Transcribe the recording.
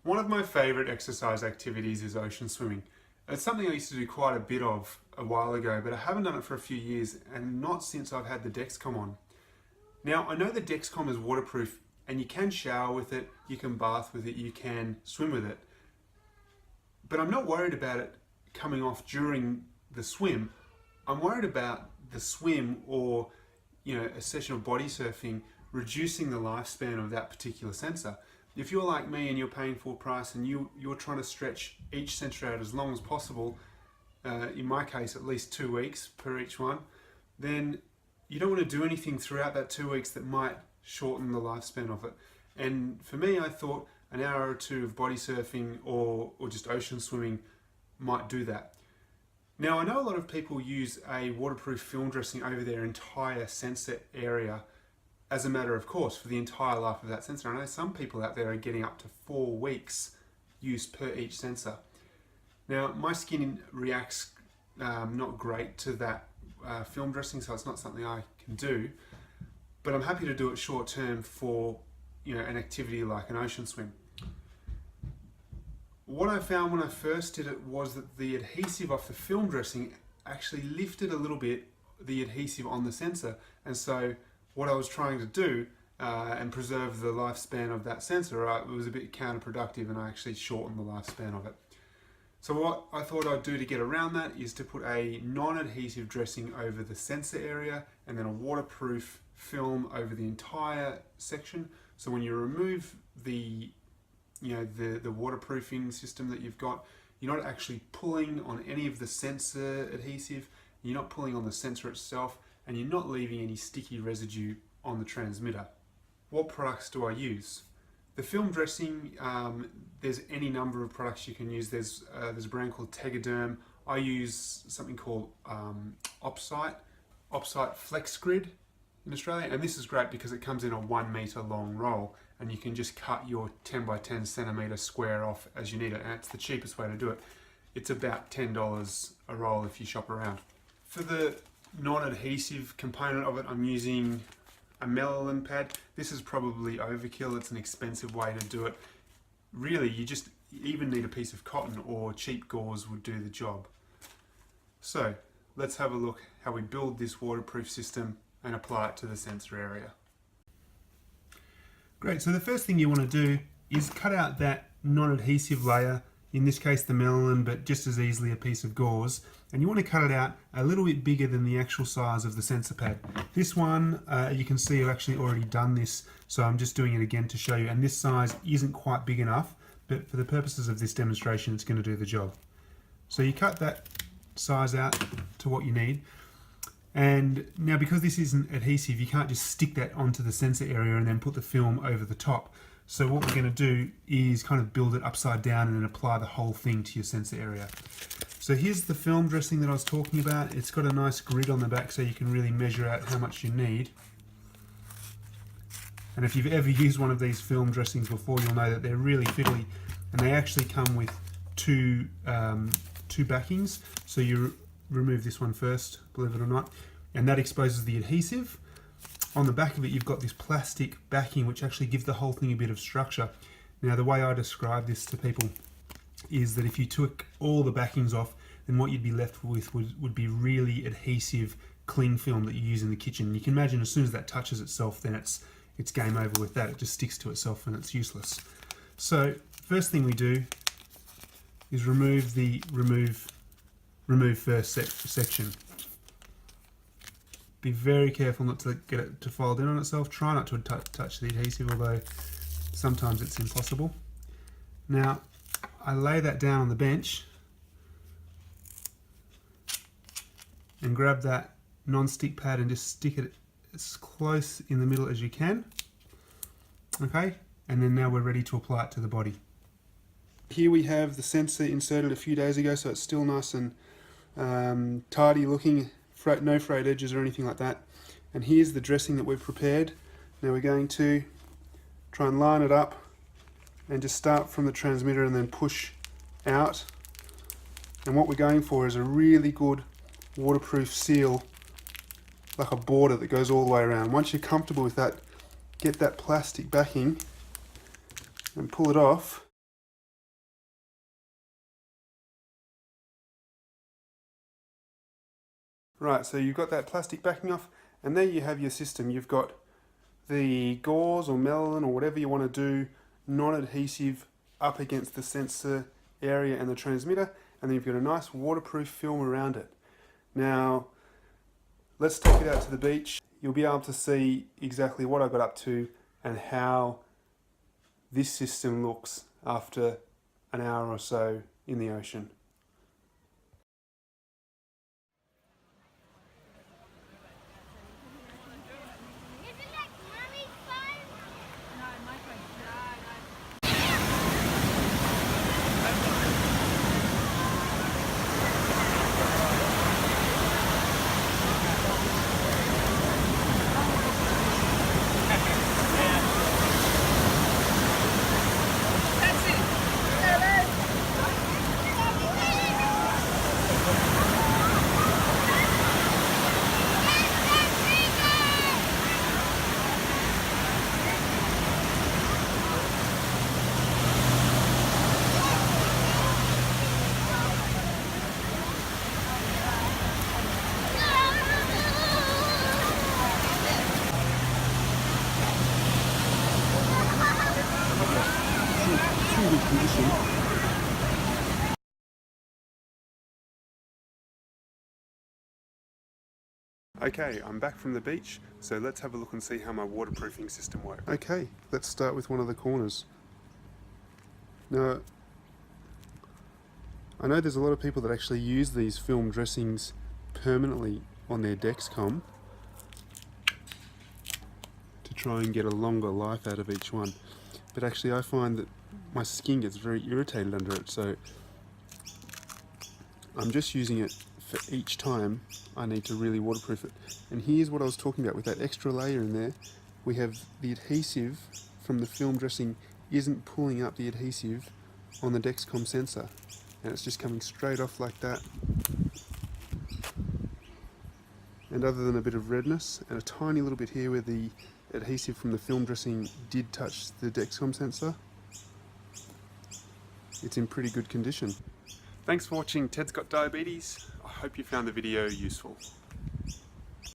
One of my favourite exercise activities is ocean swimming. It's something I used to do quite a bit of a while ago, but I haven't done it for a few years, and not since I've had the Dexcom on. Now, I know the Dexcom is waterproof and you can shower with it, you can bath with it, you can swim with it. But I'm not worried about it coming off during the swim. I'm worried about the swim or a session of body surfing reducing the lifespan of that particular sensor. If you're like me and you're paying full price and you're trying to stretch each sensor out as long as possible, in my case at least 2 weeks per each one, then you don't want to do anything throughout that 2 weeks that might shorten the lifespan of it. And for me, I thought an hour or two of body surfing or just ocean swimming might do that. Now, I know a lot of people use a waterproof film dressing over their entire sensor area as a matter of course for the entire life of that sensor. I know some people out there are getting up to 4 weeks use per each sensor. Now, my skin reacts not great to that film dressing, so it's not something I can do, but I'm happy to do it short term for an activity like an ocean swim. What I found when I first did it was that the adhesive off the film dressing actually lifted a little bit the adhesive on the sensor, and so what I was trying to do and preserve the lifespan of that sensor, it was a bit counterproductive, and I actually shortened the lifespan of it. So what I thought I'd do to get around that is to put a non-adhesive dressing over the sensor area and then a waterproof film over the entire section. So when you remove the waterproofing system that you've got, you're not actually pulling on any of the sensor adhesive, you're not pulling on the sensor itself, and you're not leaving any sticky residue on the transmitter. What products do I use? The film dressing, there's any number of products you can use. There's a brand called Tegaderm. I use something called Opsite Flex Grid in Australia, and this is great because it comes in a 1 meter long roll, and you can just cut your 10 by 10 centimeter square off as you need it, and it's the cheapest way to do it. It's about $10 a roll if you shop around. For the non-adhesive component of it, I'm using a melalin pad. This is probably overkill. It's an expensive way to do it. Really, you even need a piece of cotton, or cheap gauze would do the job. So let's have a look how we build this waterproof system and apply it to the sensor area. Great, so the first thing you want to do is cut out that non-adhesive layer, in this case the melalin, but just as easily a piece of gauze, and you want to cut it out a little bit bigger than the actual size of the sensor pad. This one, you can see I've actually already done this, so I'm just doing it again to show you, and this size isn't quite big enough, but for the purposes of this demonstration it's going to do the job. So you cut that size out to what you need, and now because this isn't adhesive, you can't just stick that onto the sensor area and then put the film over the top. So what we're going to do is kind of build it upside down and then apply the whole thing to your sensor area. So here's the film dressing that I was talking about. It's got a nice grid on the back so you can really measure out how much you need. And if you've ever used one of these film dressings before, you'll know that they're really fiddly, and they actually come with two backings. So you remove this one first, believe it or not, and that exposes the adhesive. On the back of it, you've got this plastic backing which actually gives the whole thing a bit of structure. Now, the way I describe this to people is that if you took all the backings off, then what you'd be left with would be really adhesive cling film that you use in the kitchen. You can imagine as soon as that touches itself, then it's game over with that. It just sticks to itself and it's useless. So first thing we do is remove the remove first section. Be very careful not to get it to fold in on itself. Try not to touch the adhesive, although sometimes it's impossible. Now, I lay that down on the bench and grab that non-stick pad and just stick it as close in the middle as you can. Okay, and then now we're ready to apply it to the body. Here we have the sensor inserted a few days ago, so it's still nice and tidy looking. No frayed edges or anything like that. And here's the dressing that we've prepared. Now we're going to try and line it up and just start from the transmitter and then push out. And what we're going for is a really good waterproof seal, like a border that goes all the way around. Once you're comfortable with that, get that plastic backing and pull it off. Right, so you've got that plastic backing off, and there you have your system. You've got the gauze or melon or whatever you want to do, non-adhesive up against the sensor area and the transmitter, and then you've got a nice waterproof film around it. Now, let's take it out to the beach. You'll be able to see exactly what I got up to and how this system looks after an hour or so in the ocean. Okay, I'm back from the beach, so let's have a look and see how my waterproofing system works. Okay, let's start with one of the corners. Now, I know there's a lot of people that actually use these film dressings permanently on their Dexcom to try and get a longer life out of each one. But actually I find that my skin gets very irritated under it, so I'm just using it for each time I need to really waterproof it. And here's what I was talking about with that extra layer in there. We have the adhesive from the film dressing isn't pulling up the adhesive on the Dexcom sensor, and it's just coming straight off like that. And other than a bit of redness and a tiny little bit here where the adhesive from the film dressing did touch the Dexcom sensor, it's in pretty good condition. Thanks for watching Ted's Got Diabetes. I hope you found the video useful.